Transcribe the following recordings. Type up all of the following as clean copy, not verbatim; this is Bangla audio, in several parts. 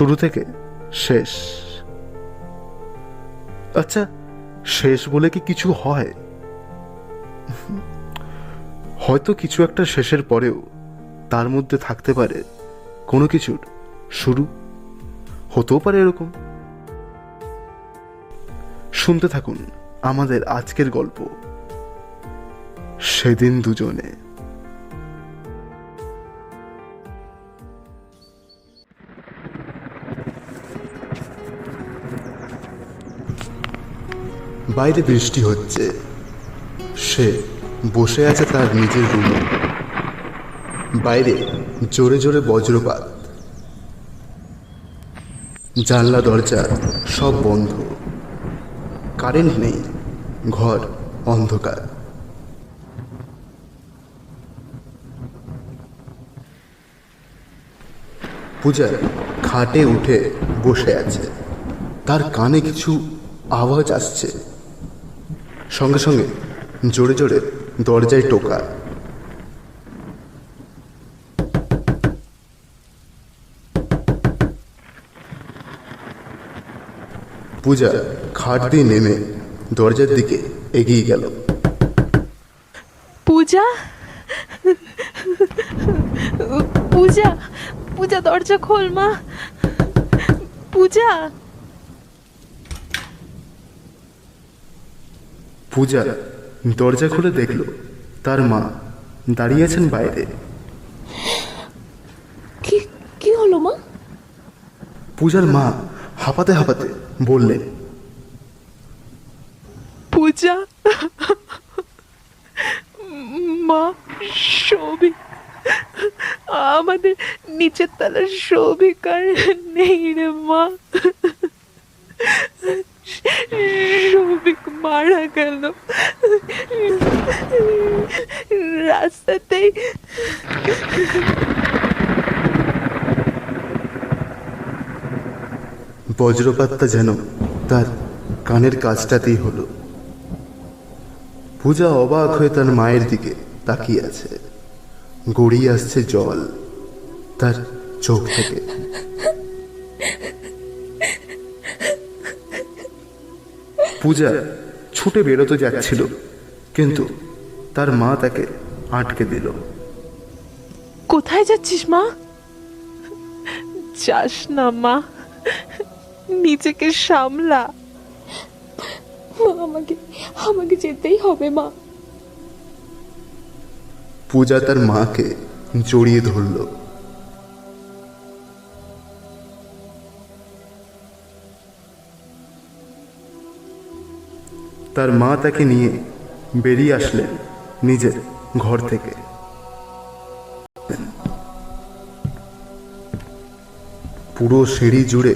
শুরু থেকে শেষ। আচ্ছা, শেষ বলে কি কিছু হয়? হয়তো কিছু একটা শেষের পরেও তার মধ্যে থাকতে পারে কোনো কিছুর শুরু। হতেও পারে এরকম। শুনতে থাকুন আমাদের আজকের গল্প, সেদিন দুজনে। বাইরে বৃষ্টি হচ্ছে। সে বসে আছে তার নিজের রুমে। বাইরে জোরে জোরে বজ্রপাত। জানলা দরজা সব বন্ধ। কারেন্ট নেই, ঘর অন্ধকার। পূজা খাটে উঠে বসে আছে। তার কানে কিছু আওয়াজ আসছে। সঙ্গে সঙ্গে জোরে জোরে দরজায় টোকা। পূজা খাট দিয়ে নেমে দরজার দিকে এগিয়ে গেল। পূজা, পূজা, পূজা দরজা খোল মা। পূজা। পূজা দরজা খুলে দেখল তার মা দাঁড়িয়ে আছেন বাইরে। কি কি হলো মা? পূজার মা হাঁপাতে হাঁপাতে বললেন, পূজা, মা, সৌভিক, আমাদের নিচের তলার সৌভিক আর নেই রে মা। সৌভিক মারা গেল রাস্তাতেই। বজ্রপাতটা যেন তার কানের কাছটাতেই হলো। পূজা অবাক হয়ে তার মায়ের দিকে তাকিয়ে আছে। গড়িয়ে আসছে জল তার চোখ থেকে। পূজা ছুটে বেরোতে যাচ্ছিল, কিন্তু তার মা তাকে আটকে দিল। কোথায় যাচ্ছিস মা? যাস না মা, নিজেকে সামলা। আমাকে আমাকে যেতেই হবে মা। পূজা তার মাকে জড়িয়ে ধরল। তার মা তাকে নিয়ে বেরিয়ে আসলেন নিজের ঘর থেকে। পুরো সিঁড়ি জুড়ে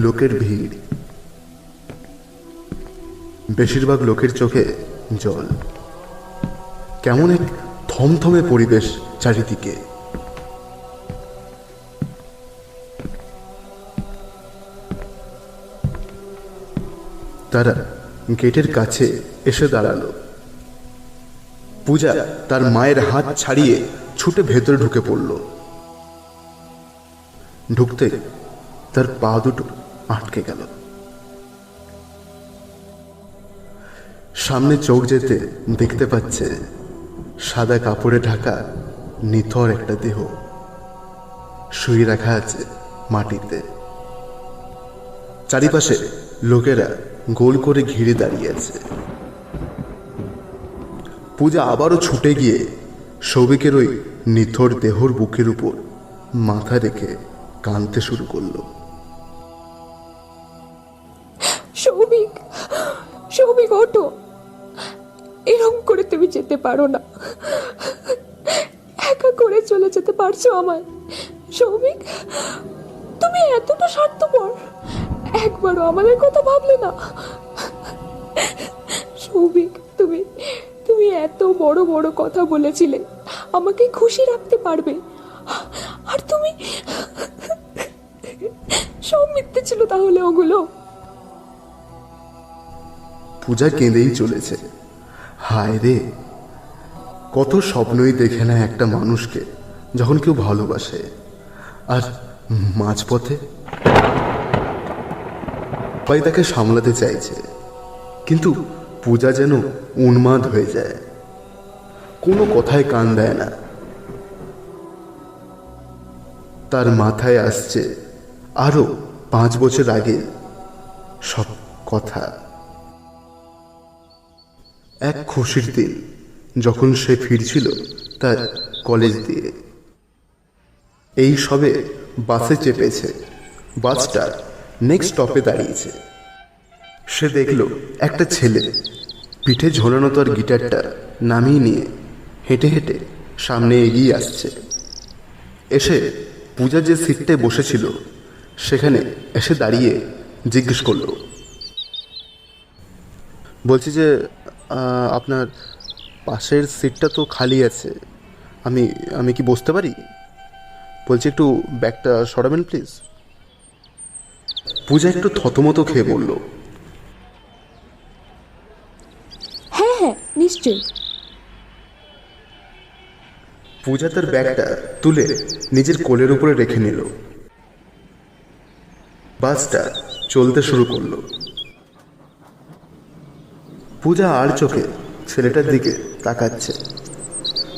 লোকের ভিড়। বেশিরভাগ লোকের চোখে জল। কেমন এক থমথমে পরিবেশ চারিদিকে। তারা গেটের কাছে এসে দাঁড়ালো। পূজা তার মায়ের হাত ছাড়িয়ে ছুটে ভেতরে ঢুকে পড়ল। ঢুকতে তার পা দুটো আটকে গেল। সামনে চোখ যেতে দেখতে পাচ্ছে সাদা কাপড়ে ঢাকা নিথর একটা দেহ শুয়ে রাখা আছে মাটিতে। চারিপাশে লোকেরা গোল করে ঘিরে দাঁড়িয়ে আছে। পূজা আবারও ছুটে গিয়ে সৌভিকের ওই নিথর দেহর বুকের উপর মাথা রেখে কাঁদতে শুরু করলো। সৌভিক, সৌভিক ওঠো, এরকম করে তুমি যেতে পারো না। একা করে চলে যেতে পারছো আমায়? সৌভিক, তুমি এতটা স্বার্থপর, একবারও আমাদের কথা ভাবলে না? সৌভিক, তুমি তুমি এত বড় বড় কথা বলেছিলে আমাকে খুশি রাখতে পারবে, আর তুমি সব মিথ্যে ছিল তাহলে ওগুলো। পূজা কেঁদেই চলেছে। হায় রে, কত স্বপ্নই দেখে না একটা মানুষকে যখন কেউ ভালোবাসে, আর মাঝপথে সবাই তাকে সামলাতে চাইছে, কিন্তু পূজা যেন উন্মাদ হয়ে যায়, কোনো কথায় কান দেয় না। তার মাথায় আসছে আরো 5 বছর আগে সব কথা। এক খুশির দিন যখন সে ফিরছিল তার কলেজ দিয়ে, এই সবে বাসে চেপেছে। বাসটা নেক্সট স্টপে দাঁড়িয়েছে। সে দেখল একটা ছেলে পিঠে ঝোলানো তার গিটারটা নামিয়ে নিয়ে হেঁটে হেঁটে সামনে এগিয়ে আসছে। এসে পূজা যে সিটটায় বসেছিল সেখানে এসে দাঁড়িয়ে জিজ্ঞেস করলো, বলছি যে আপনার পাশের সিটটা তো খালি আছে, আমি আমি কি বসতে পারি? বলছি একটু ব্যাগটা সরাবেন প্লিজ। পূজা একটু থতমত খেয়ে বলল, হ্যাঁ হ্যাঁ নিশ্চয়ই। পূজা তার ব্যাগটা তুলে নিজের কোলের উপরে রেখে নিল। বাসটা চলতে শুরু করলো। পূজা আর চোখে ছেলেটার দিকে তাকাচ্ছে।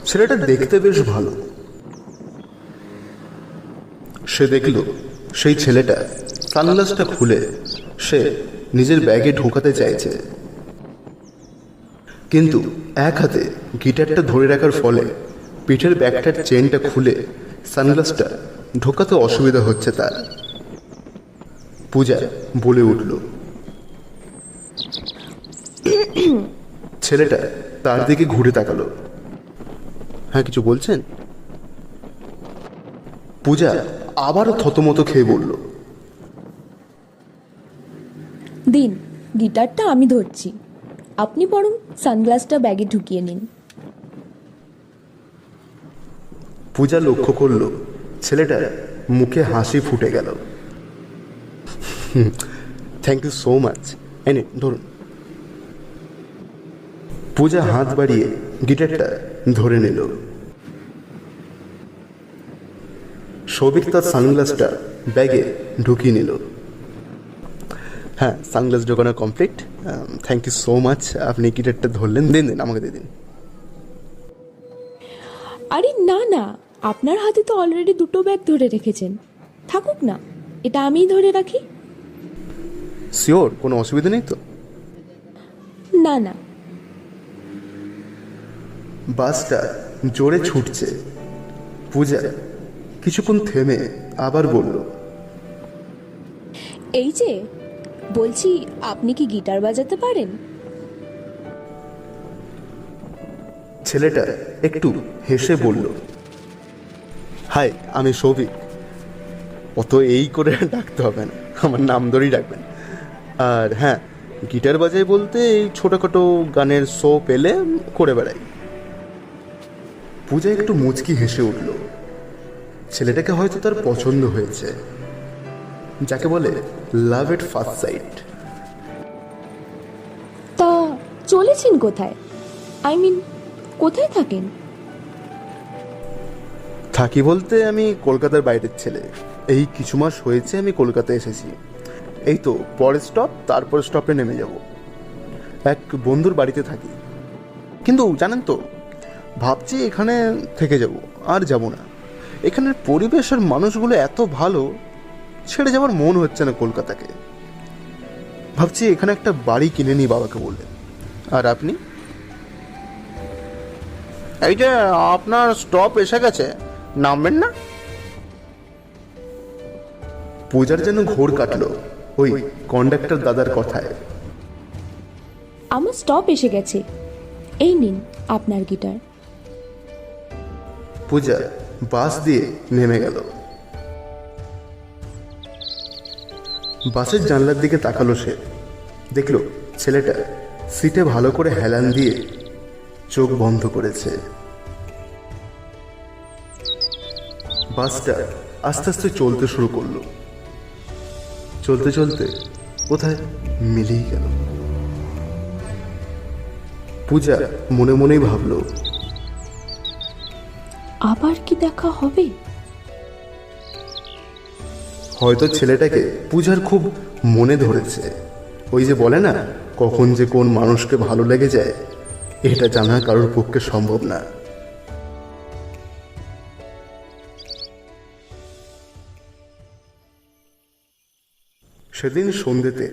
ছেলেটা দেখতে বেশ ভালো। সে দেখল সেই ছেলেটা সানগ্লাসটা খুলে সে নিজের ব্যাগে ঢোকাতে চাইছে, কিন্তু এক হাতে গিটারটা ধরে রাখার ফলে পিঠের ব্যাগটার চেনটা খুলে সানগ্লাসটা ঢোকাতে অসুবিধা হচ্ছে তার। পূজা বলে উঠল। ছেলেটা তার দিকে ঘুরে তাকালো। হ্যাঁ, কিছু বলছেন? পূজা আবারও থতমত খেয়ে বলল, দিন, গিটারটা আমি ধরছি, আপনি বরং সানগ্লাসটা ব্যাগে ঢুকিয়ে নিন। পূজা লক্ষ্য করলো ছেলেটার মুখে হাসি ফুটে গেল। থ্যাংক ইউ সো মাচ, এনে ধরুন। পূজা হাত বাড়িয়ে গিটারটা ধরে নিল। সৌভিক তার সানগ্লাসটা ব্যাগে ঢুকিয়ে নিল। হ্যাঁ, সানগ্লাস ঢোকানো complete. Thank you so much, আপনি গিটারটা ধরলেন। দিন দিন, আমাকে দিয়ে দিন। আরে না না, আপনার হাতে তো অলরেডি 2টো ব্যাগ ধরে রেখেছেন, থাকুক না, এটা আমিই ধরে রাখি। শিওর? কোনো অসুবিধা নেই তো? না না। বাসটা জোরে ছুটছে। পূজা কিছুক্ষণ থেমে আবার বলল, এই যে বলছি, আপনি কি গিটার বাজাতে পারেন? ছেলেটা একটু হেসে বলল, হাই, আমি সৌভিক। অত এই করে ডাকতে হবে না, আমার নাম ধরেই ডাকবেন। আর হ্যাঁ, গিটার বাজাই বলতে এই ছোটোখাটো গানের শো পেলে করে বেড়াই। পূজা একটু মুচকি হেসে উঠল। ছেলেটাকে হয়তো তার পছন্দ হয়েছে, যাকে বলে লাভ এট ফার্স্ট সাইট। তা চলেছেন কোথায়? আই মিন, কোথায় থাকেন? থাকি বলতে আমি কলকাতার বাইরের ছেলে। এই কিছু মাস হয়েছে আমি কলকাতায় এসেছি। এই তো পরের স্টপ, তারপর স্টপে নেমে যাব। এক বন্ধুর বাড়িতে থাকি, কিন্তু জানেন তো, ভাবছি এখানে থেকে যাব, আর যাব না। এখানের পরিবেশ আর মানুষগুলো এত ভালো, ছেড়ে যাওয়ার মন হচ্ছে না কলকাতাকে। ভাবছি এখানে একটা বাড়ি কিনে নিই বাবাকে বলে। আর আপনি? এই যে আপনার স্টপ এসে গেছে, নামবেন না? পূজার যেন ঘোর কাটলো ওই কন্ডাক্টর দাদার কথায়। আমার স্টপ এসে গেছে, এই নিন আপনার গিটার। পূজা বাস দিয়ে নেমে গেল। বাসের জানলার দিকে তাকালো সে। দেখলো ছেলেটা সিটে ভালো করে হেলান দিয়ে চোখ বন্ধ করেছে। বাসটা আস্তে আস্তে চলতে শুরু করলো। চলতে চলতে কোথায় মিলেই গেল। পূজা মনে মনেই ভাবলো, আবার কি দেখা হবে? হয়তো ছেলেটাকে পূজার খুব মনে ধরেছে। ওই যে বলে না, কখন যে কোন মানুষকে ভালো লেগে যায় এটা জানা কারোর পক্ষে সম্ভব না। সেদিন সন্ধ্যেতে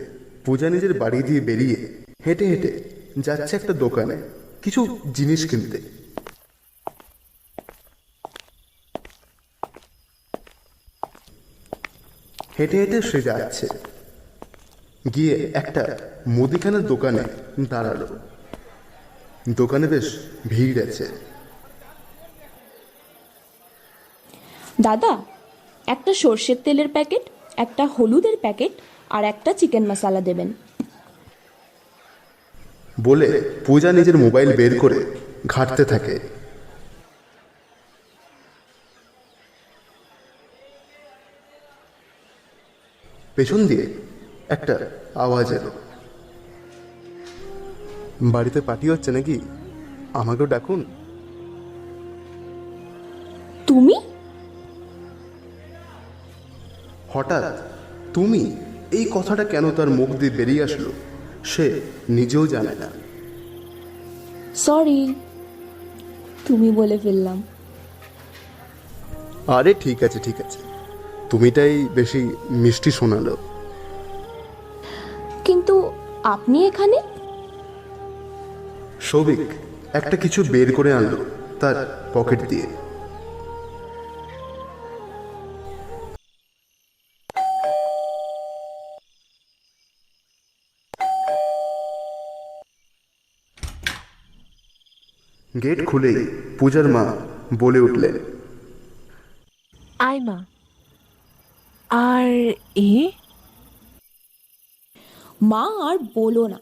পূজা নিজের বাড়ি দিয়ে বেরিয়ে হেঁটে হেঁটে যাচ্ছে একটা দোকানে কিছু জিনিস কিনতে। হেঁটে হেঁটে সে যাচ্ছে, গিয়ে একটা মুদিখানার দোকানে দাঁড়ালো। দোকানে বেশ ভিড় আছে। দাদা, একটা সর্ষের তেলের প্যাকেট, একটা হলুদের প্যাকেট আর একটা চিকেন মশলা দেবেন। বলে পূজা নিজের মোবাইল বের করে ঘাঁটতে থাকে। পেছন দিয়ে একটা আওয়াজ এলো, বাড়িতে পার্টি হচ্ছে নাকি, আমাকেও ডাকুন। তুমি? হঠাৎ তুমি এই কথাটা কেন তার মুখ দিয়ে বেরিয়ে আসলো সে নিজেও জানে না। সরি, তুমি বলে ফেললাম। আরে ঠিক আছে ঠিক আছে, তুমিটাই বেশি মিষ্টি শোনালো। কিন্তু আপনি এখানে? সৌভিক একটা কিছু বের করে আনলো তার পকেট দিয়ে। গেট খুলেই পূজার মা বলে উঠলেন, আয় মা। আর এ মা আর বলো না,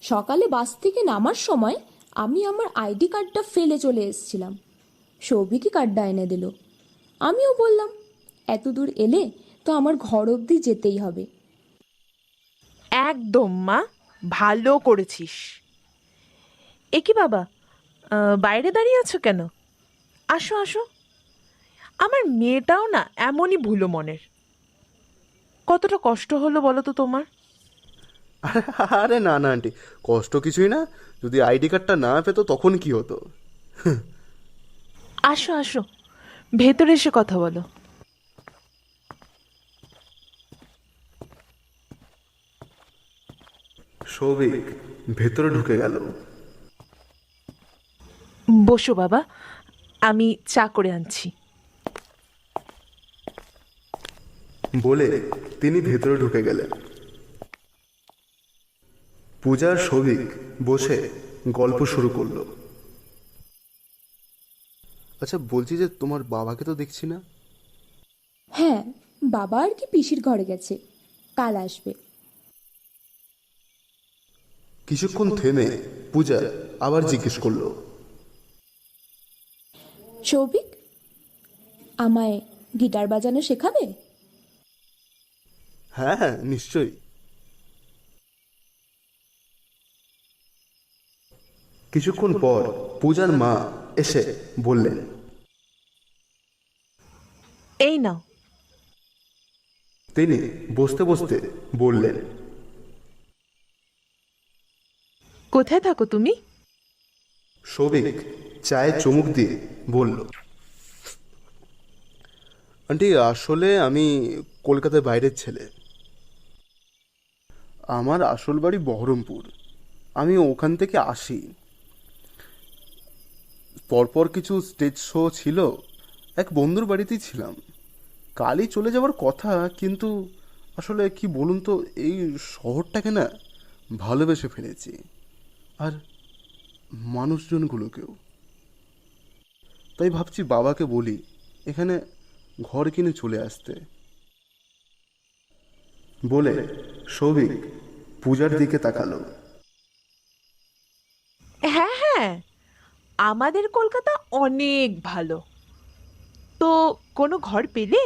সকালে বাস থেকে নামার সময় আমি আমার আইডি কার্ডটা ফেলে চলে এসেছিলাম। সৌভিকই কার্ডটা এনে দিল। আমিও বললাম, এত দূর এলে তো আমার ঘর অবধি যেতেই হবে। একদম মা, ভালো করেছিস। এ কি বাবা, বাইরে দাঁড়িয়ে আছো কেন? আসো আসো। আমার মেয়েটাও না এমনই ভুলো মনের। কতটা কষ্ট হলো বলো তো তোমার? আরে না না আন্টি, কষ্ট কিছুই না। যদি আইডি কার্ডটা না পেতো তখন কি হতো। আসো আসো, ভেতরে এসে কথা বলো। সৌভিক ভেতরে ঢুকে গেল। বসো বাবা, আমি চা করে আনছি। বলে তিনি ভেতরে ঢুকে গেলেন। পূজার সৌভিক বসে গল্প শুরু করলো। আচ্ছা বলছি যে তোমার বাবাকে তো দেখছি না। হ্যাঁ, বাবা আর কি পিসির ঘরে গেছে, কাল আসবে। কিছুক্ষণ থেমে পূজা আবার জিজ্ঞেস করলো, সৌভিক, আমায় গিটার বাজানো শেখাবে? হ্যাঁ হ্যাঁ নিশ্চয়ই। কিছুক্ষণ পর পূজার মা এসে বললেন, এই নাও। তিনি বসতে বসতে বললেন, কোথায় থাকো তুমি? সৌভিক চায়ে চুমুক দিয়ে বলল, আন্টি আসলে আমি কলকাতার বাইরের ছেলে। আমার আসল বাড়ি বহরমপুর। আমি ওখান থেকে আসি। পরপর কিছু স্টেজ শো ছিল, এক বন্ধুর বাড়িতেই ছিলাম। কালই চলে যাওয়ার কথা, কিন্তু আসলে কি বলুন তো, এই শহরটাকে না ভালোবেসে ফেলেছি, আর মানুষজনগুলোকেও। তাই ভাবছি বাবাকে বলি এখানে ঘর কিনে চলে আসতে। বলে সৌভিক পূজার দিকে তাকালো। হ্যাঁ হ্যাঁ, আমাদের কলকাতা অনেক ভালো। তো কোনো ঘর পেলে?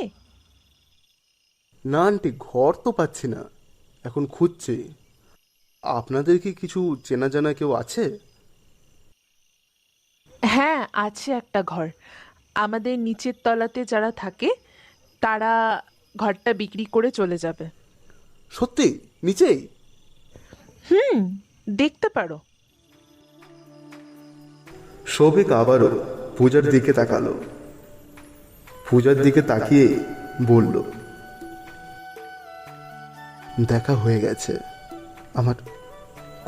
না আন্টি, ঘর তো পাচ্ছি না, এখন খুঁজছি। আপনাদের কি কিছু চেনা জানা কেউ আছে? হ্যাঁ আছে একটা ঘর। আমাদের নিচের তলাতে যারা থাকে তারা ঘরটা বিক্রি করে চলে যাবে। সত্যি? নিচেই? দেখতে পারো। সৌভিক আবারও পূজার দিকে তাকালো। পূজার দিকে তাকিয়ে বলল, দেখা হয়ে গেছে, আমার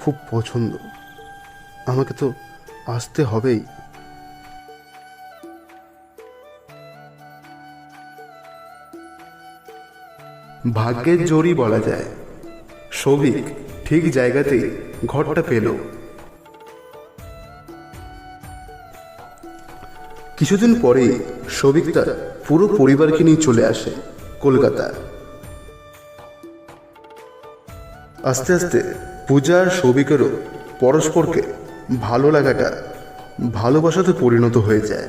খুব পছন্দ, আমাকে তো আসতে হবেই। ভাগ্যের জোরই বলা যায়, সৌভিক ঠিক জায়গাতেই ঘরটা পেল। কিছুদিন পরেই সৌভিক তার পুরো পরিবারকে নিয়ে চলে আসে কলকাতা। আস্তে আস্তে পূজা আর সৌভিকেরও পরস্পরকে ভালো লাগাটা ভালোবাসাতে পরিণত হয়ে যায়।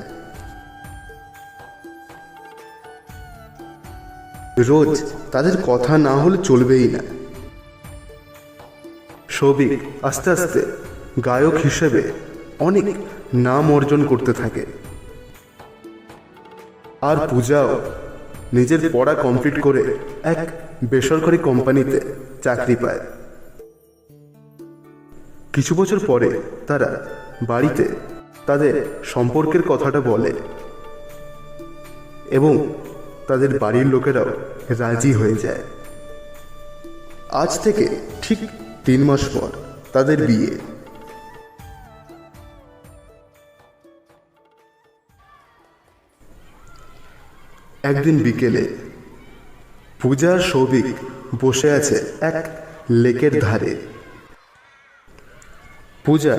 রোজ তাদের কথা না হলে চলবেই না। সৌভিক আস্তে আস্তে গায়ক হিসেবে অনেক নাম অর্জন করতে থাকে, আর পূজাও নিজের পড়া কমপ্লিট করে এক বেসরকারি কোম্পানিতে চাকরি পায়। কিছু বছর পরে তারা বাড়িতে তাদের সম্পর্কের কথাটা বলে এবং তাদের বাড়ির লোকেরাও রাজি হয়ে যায়। আজ থেকে ঠিক 3 মাস পর তাদের বিয়ে। একদিন বিকেলে পূজা আর সৌভিক বসে আছে এক লেকের ধারে। পূজা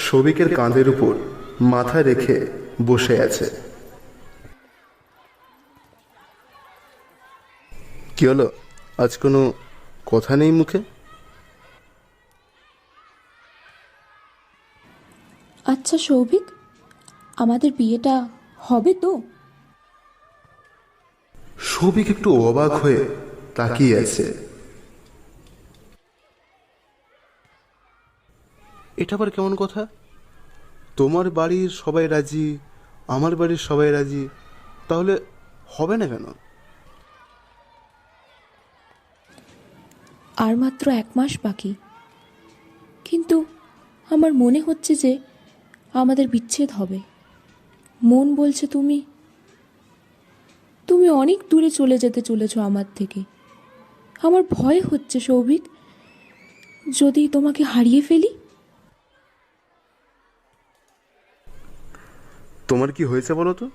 সৌভিকের কাঁধের উপর মাথা রেখে বসে আছে। কি হলো, আজ কোনো কথা নেই মুখে? আচ্ছা সৌভিক, আমাদের বিয়েটা হবে তো? সৌভিক একটু অবাক হয়ে তাকিয়ে আছে। এটা আবার কেমন কথা? তোমার বাড়ির সবাই রাজি, আমার বাড়ির সবাই রাজি, তাহলে হবে না কেন? আর মাত্র 1 মাস বাকি, কিন্তু আমার মনে হচ্ছে যে আমাদের বিচ্ছেদ হবে। মন বলছে তুমি তুমি অনেক দূরে চলে যেতে চলেছো আমার থেকে। আমার ভয় হচ্ছে সৌভিক, যদি তোমাকে হারিয়ে ফেলি। তোমার কি হয়েছে বলো তো?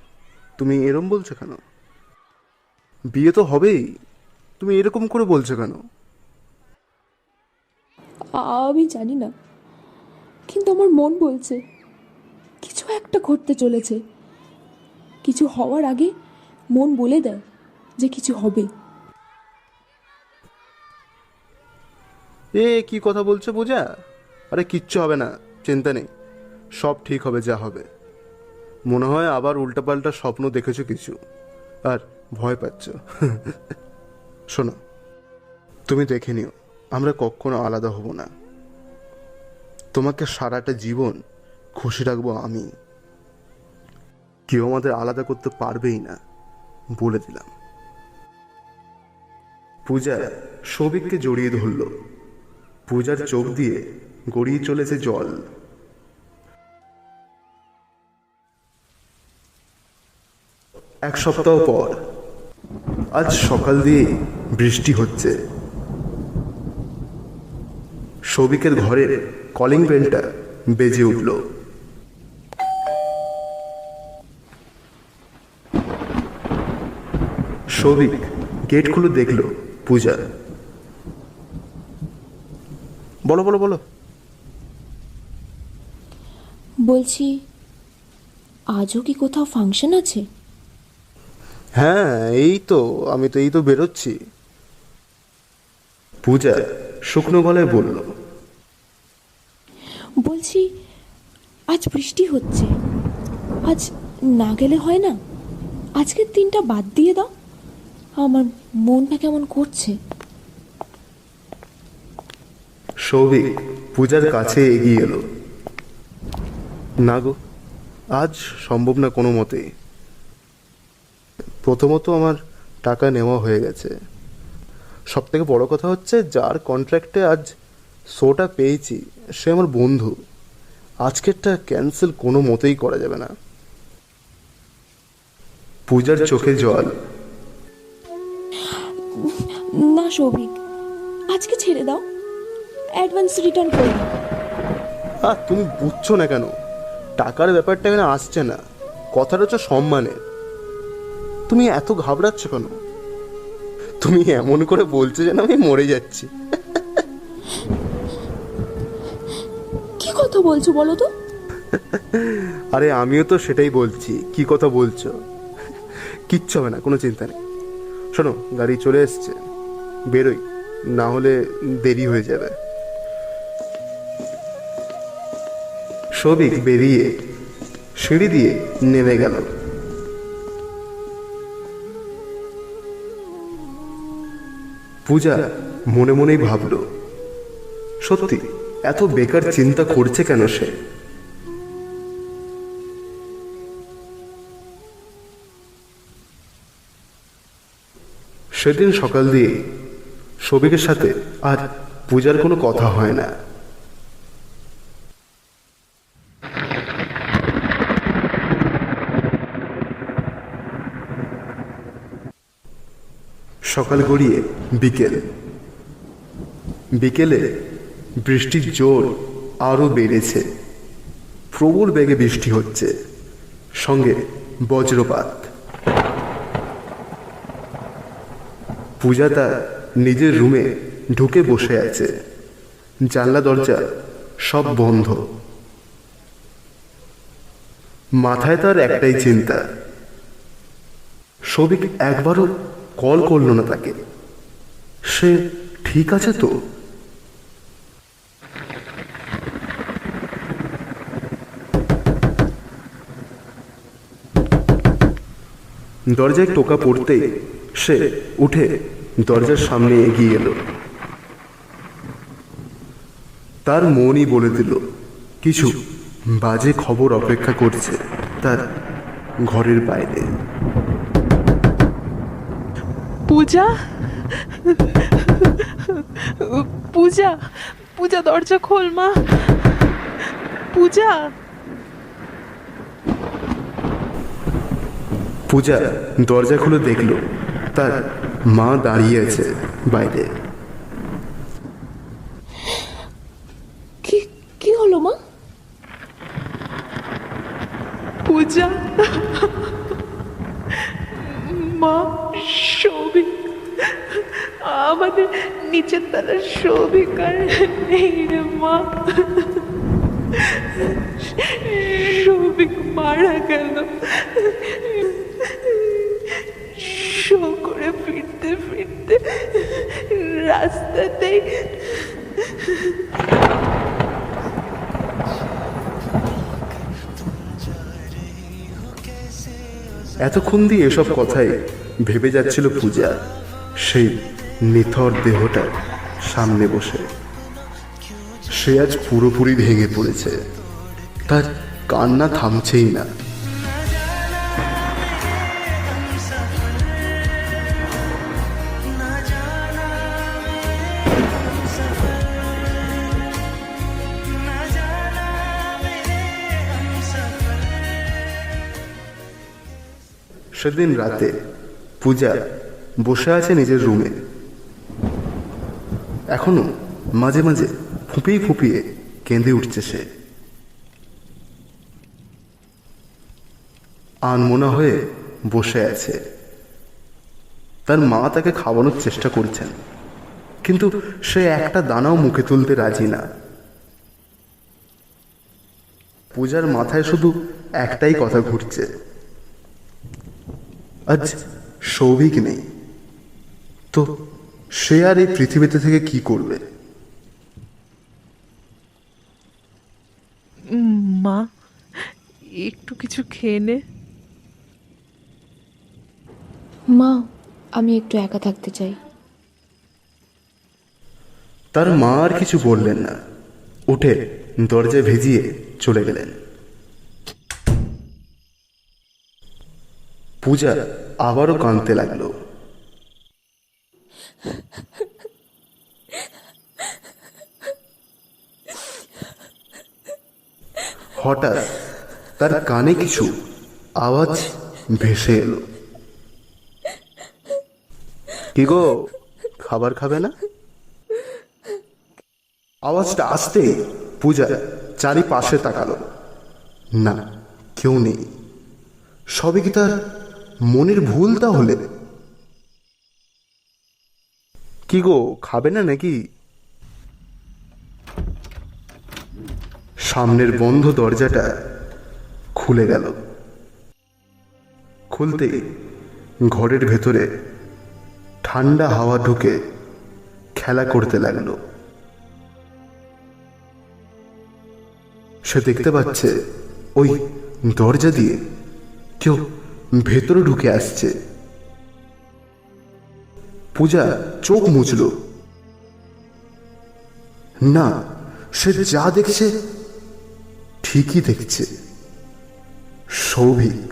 তুমি এরম বলছো কেন? বিয়ে তো হবেই, তুমি এরকম করে বলছো কেন? আমি জানি না, কিন্তু আমার মন বলছে কিছু একটা ঘটতে চলেছে। কিছু হওয়ার আগে মন বলে দেয় যে কিছু হবে। কি কথা বলছো পূজা? আরে কিচ্ছু হবে না, চিন্তা নেই, সব ঠিক হবে যা হবে। মনে হয় আবার উল্টাপাল্টা স্বপ্ন দেখেছো কিছু আর ভয় পাচ্ছ। শোনো, তুমি দেখে নিও, আমরা কখনো আলাদা হব না। তোমাকে সারাটা জীবন খুশি রাখবো আমি। কেউ আমাদের আলাদা করতে পারবেই না, বলে দিলাম। পূজা সৌভিককে জড়িয়ে ধরল। পূজার চোখ দিয়ে গড়িয়ে চলেছে জল। এক সপ্তাহ পর আজ সকাল দিয়ে বৃষ্টি হচ্ছে। সৌভিকের ঘরের কলিং বেলটা বেজে উঠল। সৌভিক গেট খুলে দেখল পূজা। বলো বলো বলো। বলছি, আজও কি কোথাও ফাংশন আছে? হ্যাঁ, আমি তো বেরোচ্ছি। পূজা শুকনো গলায় বলল। বলছি, আজ বৃষ্টি হচ্ছে, আজ না গেলে হয় না? আজকের দিনটা বাদ দিয়ে দাও, আমার মনটা কেমন করছে। সৌভিক পূজার কাছে এগিয়ে এলো। না গো, আজ সম্ভব না কোনো মতে। প্রথমত আমার টাকা নেওয়া হয়ে গেছে। সব থেকে বড় কথা হচ্ছে, যার কন্ট্রাক্টে আজ শোটা পেয়েছি সে আমার বন্ধু। আজকেরটা ক্যান্সেল কোনো মতেই করা যাবে না। পূজার চোখে জল। না সৌভিক, আজকে ছেড়ে দাও, অ্যাডভান্স রিটার্ন করবো। আর তুমি বুঝছো না কেন? টাকার ব্যাপারটা এখানে আসছে না, কথাটা হচ্ছে সম্মানের। তুমি এত ঘাবড়াচ্ছ কেন? তুমি এমন করে বলছো যেন আমি মরে যাচ্ছি। কি কথা বলছো বলো তো? আরে আমিও তো সেটাই বলছি, কি কথা বলছো? কিচ্ছু হবে না, কোনো চিন্তা নেই। শোনো, গাড়ি চলে এসছে, বেরোই, না হলে দেরি হয়ে যাবে। সবিক বেরিয়ে সিঁড়ি দিয়ে নেমে গেল। পূজা মনে মনেই ভাবলো, সত্যি এত বেকার চিন্তা করছে কেন সে? সেদিন সকাল দিয়ে সবিকের সাথে আর পূজার কোনো কথা হয় না। সকাল গড়িয়ে বিকেলে বৃষ্টির জোর আরো বেড়েছে। প্রবল বেগে বৃষ্টি হচ্ছে, সঙ্গে বজ্রপাত। পূজা তার নিজের রুমে ঢুকে বসে আছে, জানলা দরজা সব বন্ধ। মাথায় তার একটাই চিন্তা, সবিক একবারও কল করলো না তাকে। সে ঠিক আছে তো? দরজায় টোকা পড়তেই সে উঠে দরজার সামনে এগিয়ে এলো। তার মনই বলে দিল কিছু বাজে খবর অপেক্ষা করছে তার ঘরের বাইরে। পূজা, পূজা, পূজা দরজা খোল মা। পূজা। পূজা দরজা খুলে দেখল তার মা দাঁড়িয়ে আছে বাইরে। কি কি হলো মা? পূজা, মা, সৌভিক, আমাদের নিচের তলার সৌভিক আর নেই রে মা। সৌভিক মারা গেল। শো করে ফিরতে ফিরতে রাস্তাতেই এতক্ষণ দিয়ে এসব কথাই ভেবে যাচ্ছিল পূজা, সেই নিথর দেহটার সামনে বসে। সে আজ পুরোপুরি ভেঙে পড়েছে, তার কান্না থামছেই না। সেদিন রাতে পূজা বসে আছে নিজের রুমে। এখনো মাঝে মাঝে ফুপিয়ে ফুপিয়ে কেঁদে উঠছে সে। আনমনা হয়ে বসে আছে। তার মা তাকে খাওয়ানোর চেষ্টা করছেন, কিন্তু সে একটা দানাও মুখে তুলতে রাজি না। পূজার মাথায় শুধু একটাই কথা ঘুরছে, আজ সৌভিক নেই তো সে আর এই পৃথিবীতে থেকে কি করবে? মা, একটু কিছু খেয়ে নে। মা, আমি একটু একা থাকতে চাই। তার মা আর কিছু বললেন না, উঠে দরজা ভেজিয়ে চলে গেলেন। পূজা আবারও কাঁদতে লাগলো। হঠাৎ তার কানে কিছু আওয়াজ ভেসে এলো। কি গো, খাবার খাবে না? আওয়াজটা আসতেই পূজা চারিপাশে তাকালো। না, কেউ নেই। সবে কি তার মনের ভুল তাহলে? কি গো, খাবে না নাকি? সামনের বন্ধ দরজাটা খুলে গেল। খুলতেই ঘরের ভেতরে ঠান্ডা হাওয়া ঢুকে খেলা করতে লাগলো। সে দেখতে পাচ্ছে ওই দরজা দিয়ে কেউ ভেতরে ঢুকে আসছে। পূজা চোখ মুছল। না, সে যা দেখছে ঠিকই দেখছে। সৌভিক।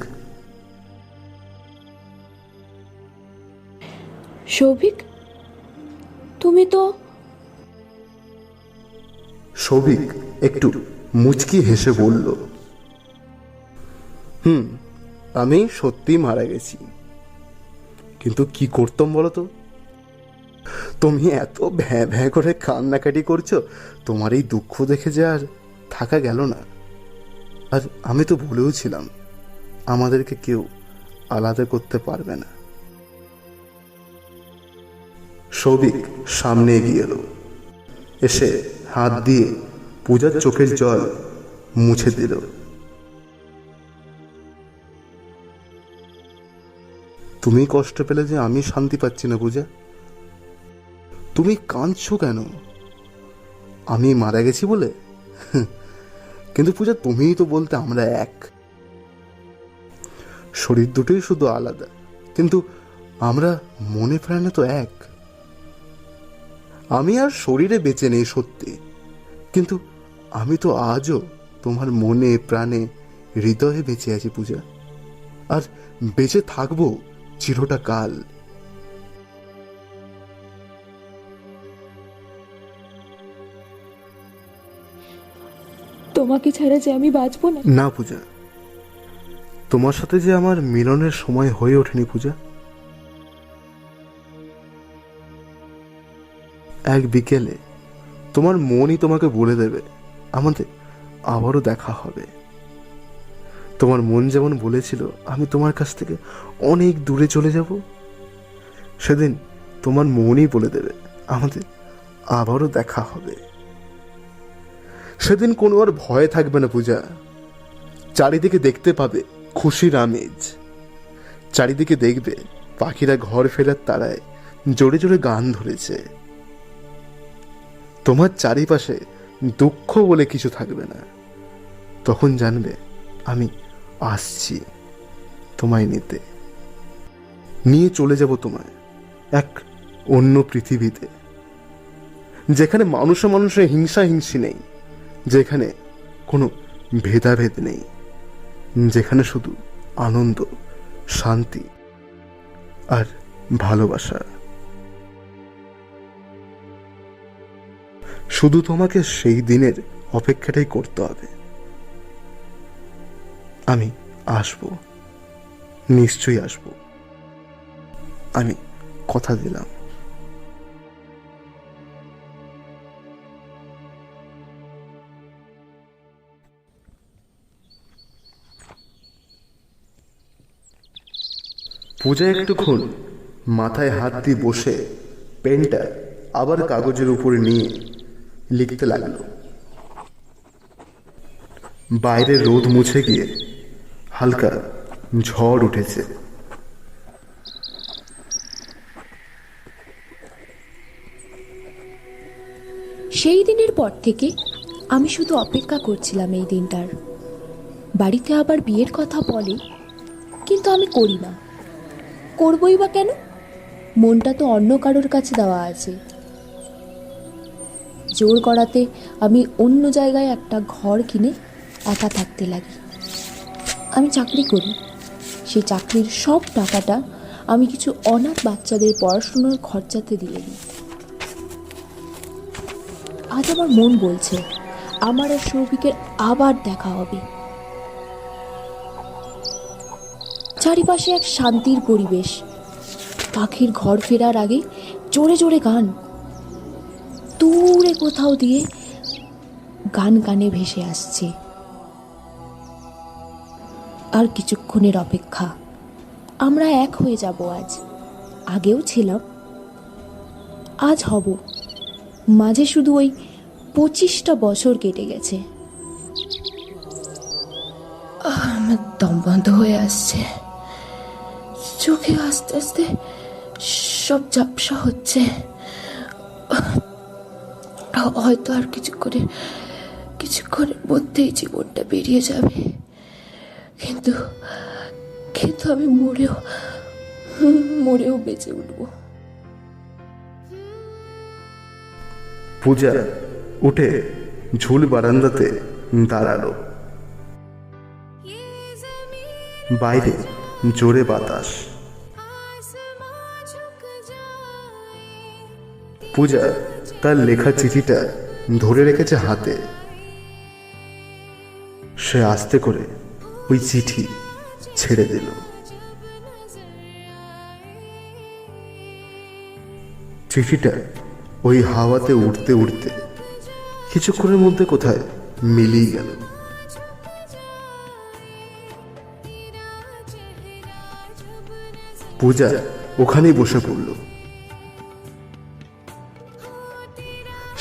সৌভিক, তুমি তো... সৌভিক একটু মুচকি হেসে বলল, আমি সত্যি মারা গেছি। কিন্তু কি করতাম বলো তো? তুমি এত ভ্যাঁ ভ্যাঁ করে কান্নাকাটি করছো, তোমার এই দুঃখ দেখে যে আর থাকা গেল না। আর আমি তো বলেও ছিলাম আমাদেরকে কেউ আলাদা করতে পারবে না। সৌভিক সামনে এগিয়ে এলো, এসে হাত দিয়ে পূজার চোখের জল মুছে দিল। তুমি কষ্ট পেলে যে আমি শান্তি পাচ্ছি না পূজা। তুমি কাঁদছো কেন? আমি মারা গেছি বলে? কিন্তু পূজা, তুমিই তো বলতে আমরা এক। শরীর দুটোই শুধু আলাদা, কিন্তু আমরা মনে প্রাণে তো এক। আমি আর শরীরে বেঁচে নেই সত্যি, কিন্তু আমি তো আজও তোমার মনে প্রাণে হৃদয়ে বেঁচে আছি পূজা। আর বেঁচে থাকবো চিরটা কাল। তোমাকে ছাড়া যে আমি বাঁচবো না। না পূজা, তোমার সাথে যে আমার মিলনের সময় হয়ে ওঠেনি পূজা। এক বিকেলে তোমার মনই তোমাকে বলে দেবে আমাদের আবারও দেখা হবে। তোমার মন যেমন বলেছিল আমি তোমার কাছ থেকে অনেক দূরে চলে যাব, সেদিন তোমার মনই বলে দেবে আমাদের আবারও দেখা হবে। সেদিন কোনো আর ভয় থাকবে না পূজা। চারিদিকে দেখতে পাবে খুশির আমেজ। চারিদিকে দেখবে পাখিরা ঘর ফেরার তারায় জোরে জোরে গান ধরেছে। তোমার চারিপাশে দুঃখ বলে কিছু থাকবে না। তখন জানবে আমি আসছি তোমায় নিতে। নিয়ে চলে যাব তোমায় এক অন্য পৃথিবীতে, যেখানে মানুষে মানুষে হিংসা হিংসি নেই, যেখানে কোনো ভেদাভেদ নেই, যেখানে শুধু আনন্দ, শান্তি আর ভালোবাসা। শুধু তোমাকে সেই দিনের অপেক্ষাটাই করতে হবে। আমি আসবো, নিশ্চয়ই আসবো, আমি কথা দিলাম। পূজা একটুক্ষণ মাথায় হাত দিয়ে বসে পেনটা আবার কাগজের উপরে নিয়ে লিখতে লাগলো। বাইরে রোদ মুছে গিয়ে হালকা ঝড় উঠেছে। সেই দিনের পর থেকে আমি শুধু অপেক্ষা করছিলাম এই দিনটার। বাড়িতে আবার বিয়ের কথা বলে, কিন্তু আমি করি না। করবই বা কেন? মনটা তো অন্য কারোর কাছে দেওয়া আছে। জোর করাতে আমি অন্য জায়গায় একটা ঘর কিনে একা থাকতে লাগি। আমি চাকরি করি, সেই চাকরির সব টাকাটা আমি কিছু অনাথ বাচ্চাদের পড়াশোনার খরচাতে দিয়ে দিই। আজ আমার মন বলছে আমার আর সৌভিকের আবার দেখা হবে। চারিপাশে এক শান্তির পরিবেশ। পাখির ঘর ফেরার আগে জোরে জোরে গান। দূরে কোথাও দিয়ে গান কানে ভেসে আসছে। আর কিছুক্ষণের অপেক্ষা, আমরা এক হয়ে যাব আজ। আগেও ছিলাম, আজ হব। মাঝে শুধু ওই 25টা বছর কেটে গেছে। আমার দম বন্ধ হয়ে আসছে, চোখে আস্তে আস্তে সব ঝাপসা হচ্ছে। হয়তো আর কিছুক্ষণের মধ্যেই জীবনটা বেরিয়ে যাবে, কিন্তু আমি মরেও বেঁচে উঠব। পূজা উঠে ঝুল বারান্দাতে দাঁড়ালো। বাইরে জোরে বাতাস। পূজা তার লেখা চিঠিটা ধরে রেখেছে হাতে। সে আস্তে করে ওই চিঠি ছেড়ে দিল। চিঠিটা ওই হাওয়াতে উড়তে উড়তে কিছুক্ষণের মধ্যে কোথায় মিলিয়ে গেল। পূজা ওখানেই বসে পড়ল।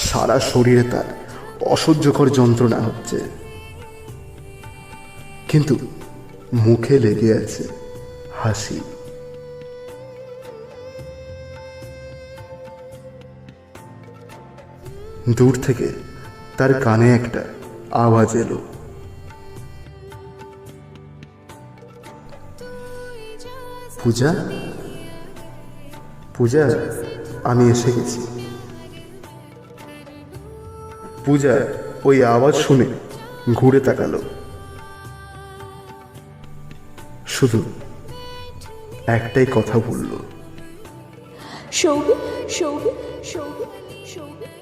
সারা শরীরে তার অসহ্যকর যন্ত্রণা হচ্ছে, কিন্তু মুখে লেগে আছে হাসি। দূর থেকে তার কানে একটা আওয়াজ এলো। পূজা, পূজা, আমি এসে গেছি। পূজা ওই আওয়াজ শুনে ঘুরে তাকালো। শুধু একটাই কথা বলল, সৌভিক, সৌভিক, সৌভিক, সৌভিক।